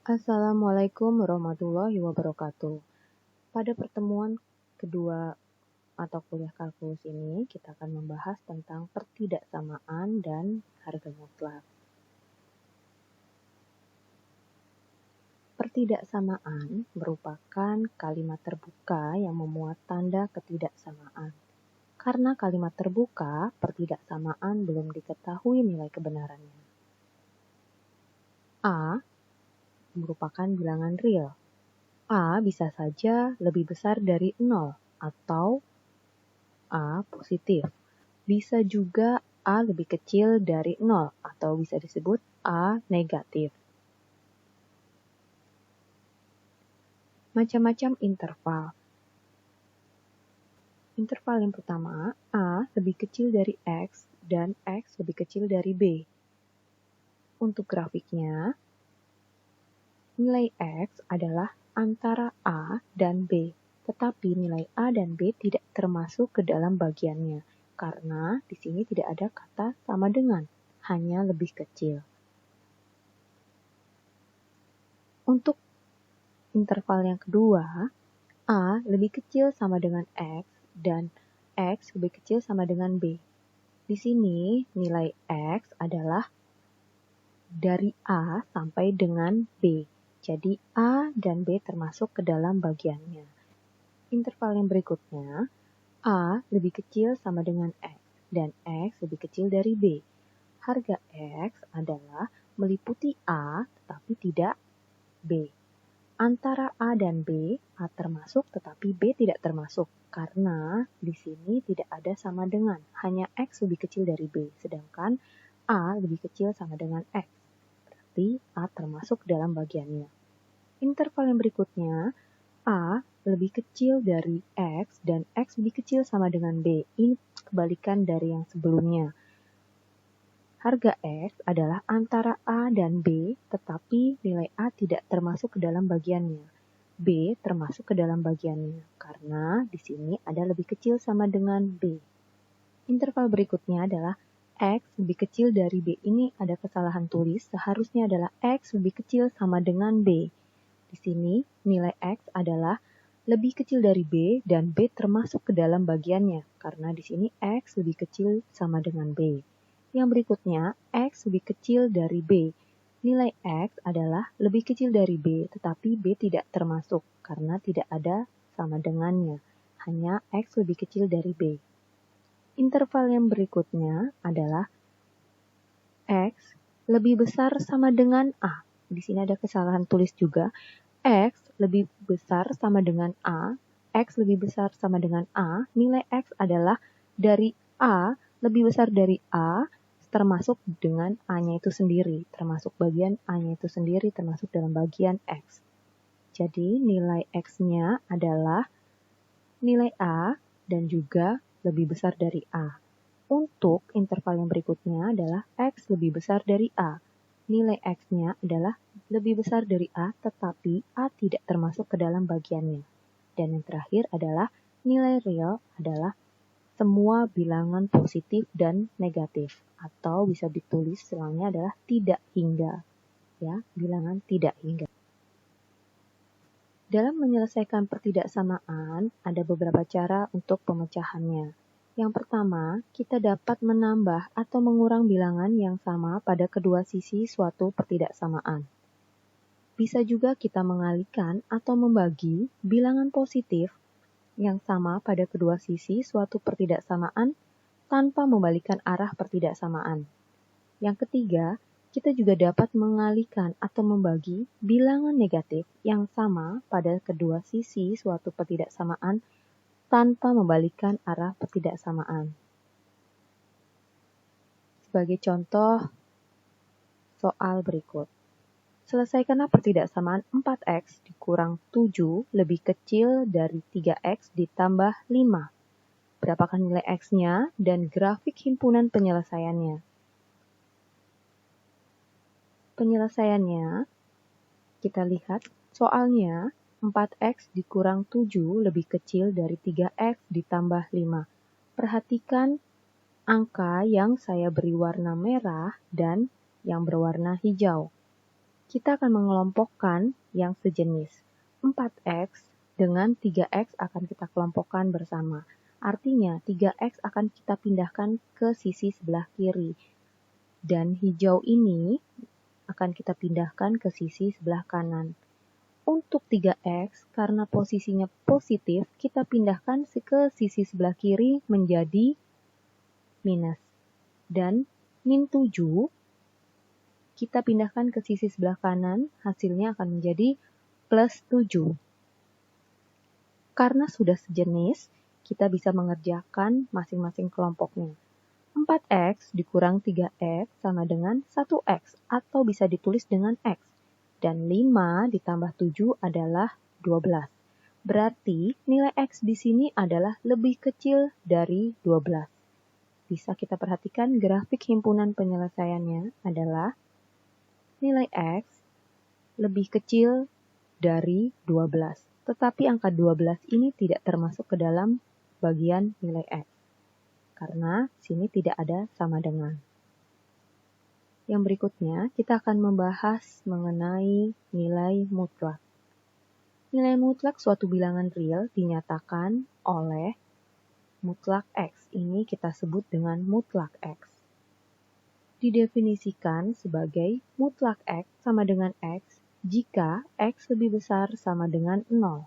Assalamualaikum warahmatullahi wabarakatuh. Pada pertemuan kedua atau kuliah kalkulus ini, kita akan membahas tentang pertidaksamaan dan harga mutlak. Pertidaksamaan merupakan kalimat terbuka yang memuat tanda ketidaksamaan. Karena kalimat terbuka, pertidaksamaan belum diketahui nilai kebenarannya. A merupakan bilangan real. A bisa saja lebih besar dari 0 atau A positif. Bisa juga A lebih kecil dari 0 atau bisa disebut A negatif. Macam-macam interval. Interval yang pertama, A lebih kecil dari X dan X lebih kecil dari B. Untuk grafiknya, nilai X adalah antara A dan B, tetapi nilai A dan B tidak termasuk ke dalam bagiannya, karena di sini tidak ada kata sama dengan, hanya lebih kecil. Untuk interval yang kedua, A lebih kecil sama dengan X dan X lebih kecil sama dengan B. Di sini nilai X adalah dari A sampai dengan B. Jadi A dan B termasuk ke dalam bagiannya. Interval yang berikutnya, A lebih kecil sama dengan X dan X lebih kecil dari B. Harga X adalah meliputi A tetapi tidak B. Antara A dan B, A termasuk tetapi B tidak termasuk karena di sini tidak ada sama dengan, hanya X lebih kecil dari B, sedangkan A lebih kecil sama dengan X. Berarti A termasuk dalam bagiannya. Interval yang berikutnya, A lebih kecil dari X dan X lebih kecil sama dengan B. Ini kebalikan dari yang sebelumnya. Harga X adalah antara A dan B, tetapi nilai A tidak termasuk ke dalam bagiannya. B termasuk ke dalam bagiannya, karena di sini ada lebih kecil sama dengan B. Interval berikutnya adalah X lebih kecil dari B. Ini ada kesalahan tulis, seharusnya adalah X lebih kecil sama dengan B. Di sini nilai X adalah lebih kecil dari B dan B termasuk ke dalam bagiannya, karena di sini X lebih kecil sama dengan B. Yang berikutnya, X lebih kecil dari B. Nilai X adalah lebih kecil dari B, tetapi B tidak termasuk karena tidak ada sama dengannya. Hanya X lebih kecil dari B. Interval yang berikutnya adalah X lebih besar sama dengan A. Di sini ada kesalahan tulis juga. X lebih besar sama dengan A. X lebih besar sama dengan A. Nilai X adalah dari A lebih besar dari A, termasuk dengan A-nya itu sendiri, termasuk bagian A-nya itu sendiri, termasuk dalam bagian X. Jadi nilai X-nya adalah nilai A dan juga lebih besar dari A. Untuk interval yang berikutnya adalah X lebih besar dari A. Nilai X-nya adalah lebih besar dari A, tetapi A tidak termasuk ke dalam bagiannya. Dan yang terakhir adalah nilai real adalah semua bilangan positif dan negatif, atau bisa ditulis selangnya adalah tidak hingga, ya, bilangan tidak hingga. Dalam menyelesaikan pertidaksamaan, ada beberapa cara untuk pemecahannya. Yang pertama, kita dapat menambah atau mengurang bilangan yang sama pada kedua sisi suatu pertidaksamaan. Bisa juga kita mengalihkan atau membagi bilangan positif yang sama pada kedua sisi suatu pertidaksamaan tanpa membalikkan arah pertidaksamaan. Yang ketiga, kita juga dapat mengalihkan atau membagi bilangan negatif yang sama pada kedua sisi suatu pertidaksamaan tanpa membalikkan arah pertidaksamaan. Sebagai contoh, soal berikut. Selesaikanlah pertidaksamaan 4x dikurang 7 lebih kecil dari 3x ditambah 5. Berapakah nilai x-nya dan grafik himpunan penyelesaiannya? Penyelesaiannya, kita lihat soalnya 4x dikurang 7 lebih kecil dari 3x ditambah 5. Perhatikan angka yang saya beri warna merah dan yang berwarna hijau. kita akan mengelompokkan yang sejenis. 4x dengan 3x akan kita kelompokkan bersama. Artinya 3x akan kita pindahkan ke sisi sebelah kiri. Dan hijau ini akan kita pindahkan ke sisi sebelah kanan. Untuk 3x, karena posisinya positif, kita pindahkan ke sisi sebelah kiri menjadi minus. Dan min 7, kita pindahkan ke sisi sebelah kanan, hasilnya akan menjadi plus 7. Karena sudah sejenis, kita bisa mengerjakan masing-masing kelompoknya. 4x dikurang 3x sama dengan 1x, atau bisa ditulis dengan x. Dan 5 ditambah 7 adalah 12. Berarti nilai x di sini adalah lebih kecil dari 12. Bisa kita perhatikan grafik himpunan penyelesaiannya adalah nilai x lebih kecil dari 12. Tetapi angka 12 ini tidak termasuk ke dalam bagian nilai x. Karena sini tidak ada sama dengan. Yang berikutnya, kita akan membahas mengenai nilai mutlak. Nilai mutlak suatu bilangan real dinyatakan oleh mutlak x. Ini kita sebut dengan mutlak x. Didefinisikan sebagai mutlak x sama dengan x jika x lebih besar sama dengan 0.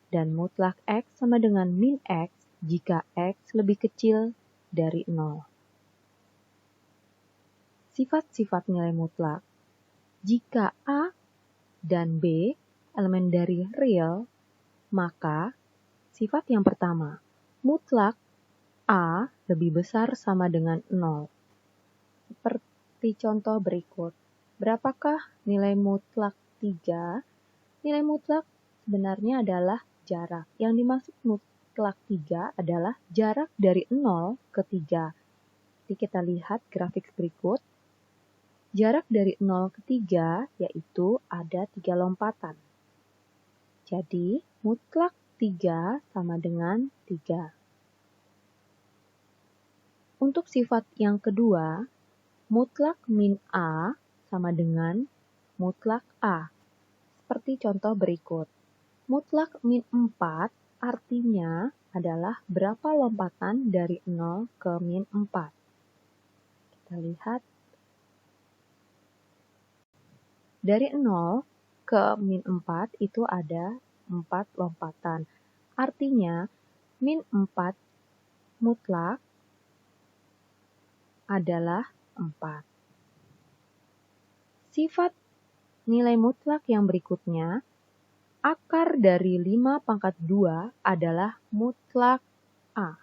Dan mutlak x sama dengan min x jika x lebih kecil dari 0. Sifat-sifat nilai mutlak. Jika A dan B elemen dari real, maka sifat yang pertama, mutlak A lebih besar sama dengan 0. Seperti contoh berikut. Berapakah nilai mutlak 3? Nilai mutlak sebenarnya adalah jarak. Yang dimaksud mutlak 3 adalah jarak dari 0 ke 3. Jadi kita lihat grafik berikut. Jarak dari 0 ke 3 yaitu ada 3 lompatan. Jadi mutlak 3 sama dengan 3. Untuk sifat yang kedua, mutlak min A sama dengan mutlak A. Seperti contoh berikut. Mutlak min 4 artinya adalah berapa lompatan dari 0 ke min 4. Kita lihat. Dari 0 ke min 4 itu ada 4 lompatan. Artinya min 4 mutlak adalah 4. Sifat nilai mutlak yang berikutnya, akar dari 5 pangkat 2 adalah mutlak A.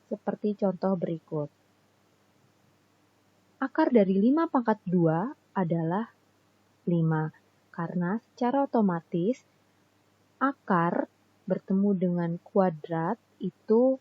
Seperti contoh berikut. Akar dari 5 pangkat 2 adalah 5. Karena secara otomatis akar bertemu dengan kuadrat itu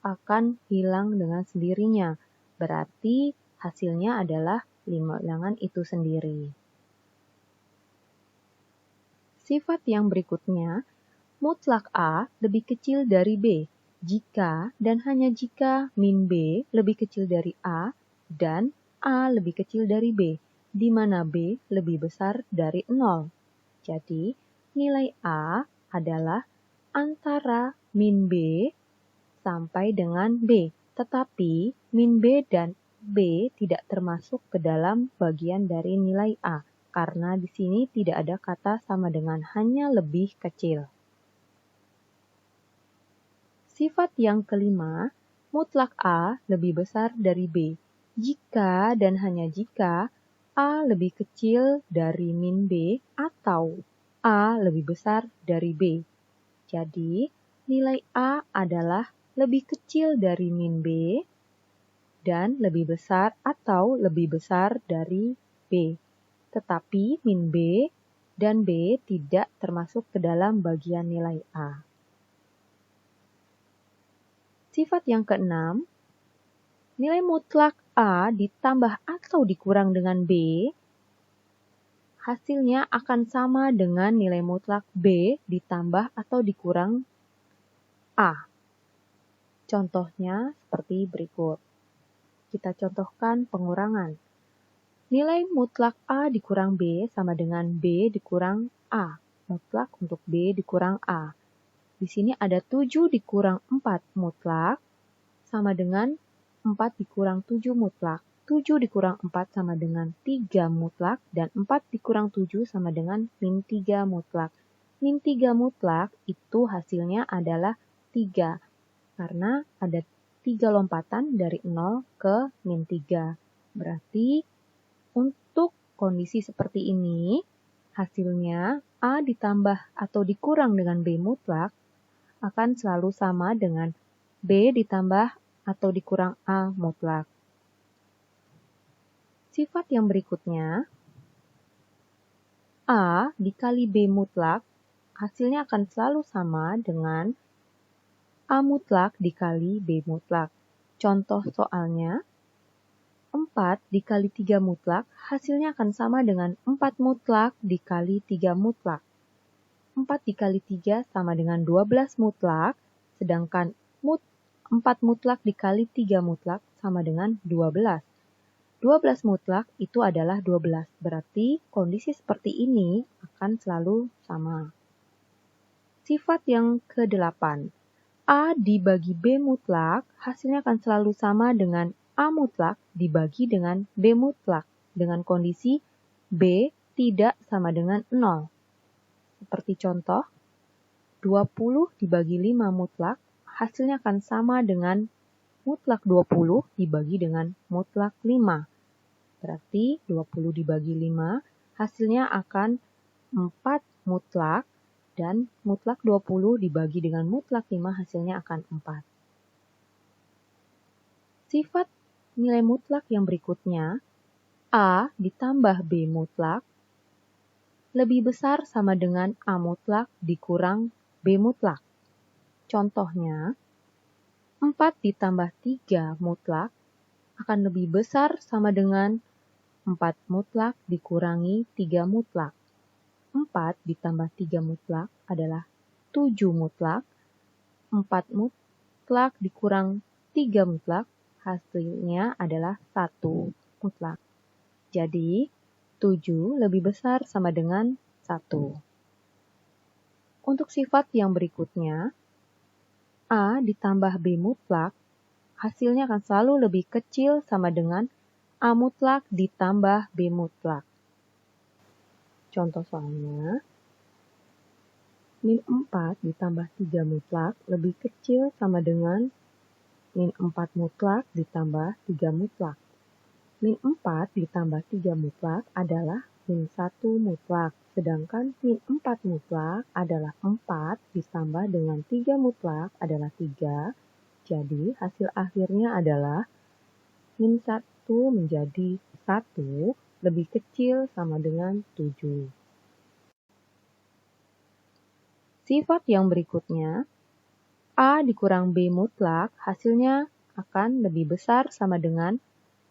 akan hilang dengan sendirinya. Berarti hasilnya adalah 5 bilangan itu sendiri. Sifat yang berikutnya, mutlak A lebih kecil dari B jika dan hanya jika min B lebih kecil dari A dan A lebih kecil dari B, di mana B lebih besar dari 0. Jadi, nilai A adalah antara min B sampai dengan B, tetapi min B dan B tidak termasuk ke dalam bagian dari nilai A, karena di sini tidak ada kata sama dengan, hanya lebih kecil. Sifat yang kelima, mutlak A lebih besar dari B, jika dan hanya jika A lebih kecil dari min B atau A lebih besar dari B. Jadi, nilai A adalah lebih kecil dari min B dan lebih besar atau lebih besar dari B. Tetapi min B dan B tidak termasuk ke dalam bagian nilai A. Sifat yang keenam, nilai mutlak A ditambah atau dikurang dengan B, hasilnya akan sama dengan nilai mutlak B ditambah atau dikurang A. Contohnya seperti berikut. Kita contohkan pengurangan. Nilai mutlak A dikurang B sama dengan B dikurang A. Mutlak untuk B dikurang A. Di sini ada 7 dikurang 4 mutlak sama dengan 4 dikurang 7 mutlak. 7 dikurang 4 sama dengan 3 mutlak dan 4 dikurang 7 sama dengan min 3 mutlak. Min 3 mutlak itu hasilnya adalah 3 karena ada 3 lompatan dari 0 ke min 3. Berarti untuk kondisi seperti ini, hasilnya A ditambah atau dikurang dengan B mutlak akan selalu sama dengan B ditambah atau dikurang A mutlak. Sifat yang berikutnya, A dikali B mutlak, hasilnya akan selalu sama dengan A mutlak dikali B mutlak. Contoh soalnya, 4 dikali 3 mutlak, hasilnya akan sama dengan 4 mutlak dikali 3 mutlak. 4 dikali 3 sama dengan 12 mutlak, sedangkan 4 mutlak dikali 3 mutlak sama dengan 12. 12 mutlak itu adalah 12, berarti kondisi seperti ini akan selalu sama. Sifat yang ke-8, A dibagi B mutlak, hasilnya akan selalu sama dengan A mutlak dibagi dengan B mutlak, dengan kondisi B tidak sama dengan 0. Seperti contoh, 20 dibagi 5 mutlak, hasilnya akan sama dengan mutlak 20 dibagi dengan mutlak 5. Berarti 20 dibagi 5, hasilnya akan 4 mutlak, dan mutlak 20 dibagi dengan mutlak 5 hasilnya akan 4. Sifat nilai mutlak yang berikutnya, A ditambah B mutlak lebih besar sama dengan A mutlak dikurang B mutlak. Contohnya, 4 ditambah 3 mutlak akan lebih besar sama dengan 4 mutlak dikurangi 3 mutlak. 4 ditambah 3 mutlak adalah 7 mutlak. 4 mutlak dikurang 3 mutlak, hasilnya adalah 1 mutlak. Jadi, 7 lebih besar sama dengan 1. Untuk sifat yang berikutnya, A ditambah B mutlak, hasilnya akan selalu lebih kecil sama dengan A mutlak ditambah B mutlak. Contoh soalnya, min 4 ditambah 3 mutlak lebih kecil sama dengan min 4 mutlak ditambah 3 mutlak. Min 4 ditambah 3 mutlak adalah min 1 mutlak, sedangkan min 4 mutlak adalah 4 ditambah dengan 3 mutlak adalah 3, jadi hasil akhirnya adalah min 1 menjadi 1 lebih kecil sama dengan 7. Sifat yang berikutnya, A dikurang B mutlak, hasilnya akan lebih besar sama dengan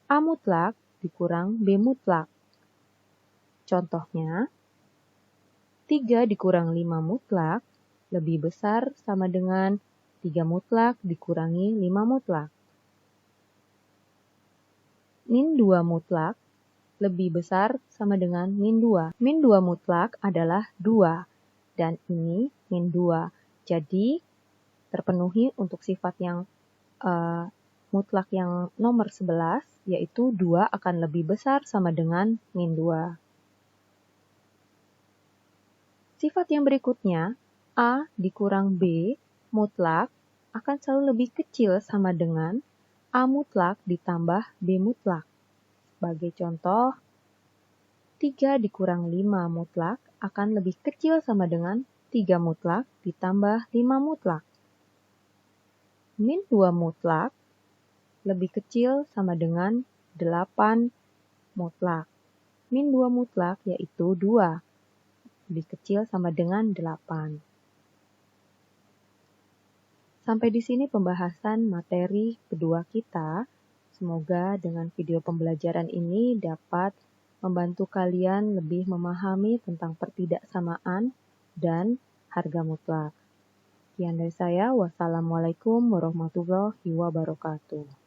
A mutlak dikurang B mutlak. Contohnya, 3 dikurang 5 mutlak lebih besar sama dengan 3 mutlak dikurangi 5 mutlak. Min 2 mutlak lebih besar sama dengan min 2. Min 2 mutlak adalah 2, dan ini min 2. Jadi, terpenuhi untuk sifat yang mutlak yang nomor 11, yaitu 2 akan lebih besar sama dengan min 2. Sifat yang berikutnya, A dikurang B mutlak akan selalu lebih kecil sama dengan A mutlak ditambah B mutlak. Sebagai contoh, 3 dikurang 5 mutlak akan lebih kecil sama dengan 3 mutlak ditambah 5 mutlak. Min 2 mutlak lebih kecil sama dengan 8 mutlak. Min 2 mutlak yaitu 2, lebih kecil sama dengan 8. Sampai di sini pembahasan materi kedua kita. Semoga dengan video pembelajaran ini dapat membantu kalian lebih memahami tentang pertidaksamaan dan harga mutlak. Sekian dari saya. Wassalamualaikum warahmatullahi wabarakatuh.